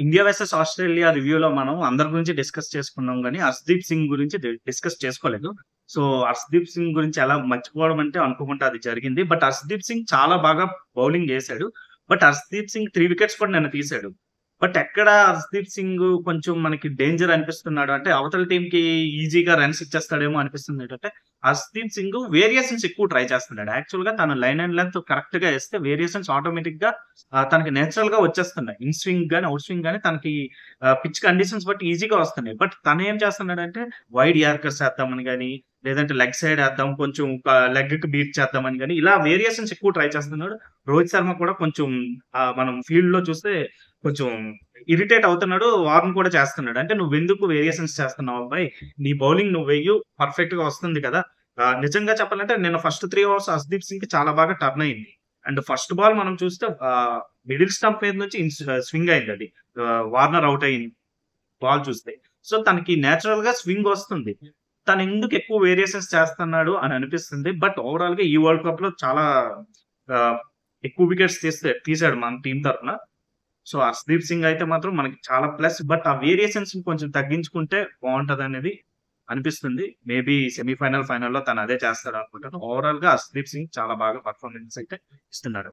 India versus Australia రివ్యూలో మనం అందరి గురించి డిస్కస్ చేసుకున్నాం గానీ, హర్షదీప్ సింగ్ గురించి డిస్కస్ చేసుకోలేదు. సో, హర్షదీప్ సింగ్ గురించి ఎలా మర్చిపోవడం అంటే అనుకోకుండా అది జరిగింది. బట్ హర్షదీప్ సింగ్ చాలా బాగా బౌలింగ్ చేశాడు. బట్ హర్షదీప్ సింగ్ 3 వికెట్స్ కూడా నిన్న తీశాడు. బట్ ఎక్కడ హర్షదీప్ సింగ్ కొంచెం మనకి డేంజర్ అనిపిస్తున్నాడు అంటే, అవతల టీమ్‌కి ఈజీగా రన్స్ ఇచ్చేస్తాడేమో అనిపిస్తుంది ఏంటంటే, హర్షదీప్ సింగ్ వేరియేషన్స్ ఎక్కువ ట్రై చేస్తున్నాడు. యాక్చువల్‌గా తన లైన్ అండ్ లెంగ్త్ కరెక్ట్‌గా ఏస్తే వేరియేషన్స్ ఆటోమేటిక్‌గా తనకి నేచురల్‌గా వచ్చేస్తున్నాయి. ఇన్ స్వింగ్ గాని, ఔట్ స్వింగ్ గాని తనకి పిచ్ కండిషన్స్ బట్టి ఈజీగా వస్తున్నాయి. బట్ తనేం చేస్తున్నాడంటే వైడ్ యార్కర్స్ ఏద్దామని గాని, లేదంటే లెగ్ సైడ్ ఏద్దాం, కొంచెం లెగ్‌కి బీట్ చేద్దామని గాని, ఇలా వేరియేషన్స్ ఎక్కువ ట్రై చేస్తున్నాడు. రోహిత్ శర్మ కూడా కొంచెం మనం ఫీల్డ్‌లో చూస్తే కొంచెం ఇరిటేట్ అవుతున్నాడు. వార్న్ కూడా చేస్తున్నాడు. అంటే "నువ్వెందుకు వేరియేషన్స్ చేస్తున్నావు అబ్బాయి? నీ బౌలింగ్ నువ్వు వెయ్యు. పర్ఫెక్ట్‌గా వస్తుంది కదా!" నిజంగా చెప్పాలంటే నిన్న ఫస్ట్ 3 ఓవర్స్ హర్షదీప్ సింగ్‌కి చాలా బాగా టర్న్ అయింది. అండ్ ఫస్ట్ బాల్ మనం చూస్తే మిడిల్ స్టంప్ మీద నుంచి స్వింగ్ అయిందది. వార్నర్ ఔట్ అయింది బాల్ చూస్తే. సో, తనకి నేచురల్‌గా స్వింగ్ వస్తుంది. తనెందుకు ఎక్కువ వేరియేషన్స్ చేస్తున్నాడు అని అనిపిస్తుంది. బట్ ఓవరాల్‌గా ఈ వరల్డ్ కప్‌లో చాలా ఆహ్, ఎక్కువ వికెట్స్ తీసాడు మన టీమ్ తరపున. సో, హర్షదీప్ సింగ్ అయితే మాత్రం మనకి చాలా ప్లస్. బట్ ఆ వేరియేషన్స్‌ని కొంచెం తగ్గించుకుంటే బావుంటదనేది అనిపిస్తుంది. మేబీ సెమీ ఫైనల్, ఫైనల్‌లో తను అదే చేస్తాడనుకుంటాను. ఓవరాల్‌గా హర్షదీప్ సింగ్ చాలా బాగా పెర్ఫార్మన్స్ అయితే ఇస్తున్నాడు.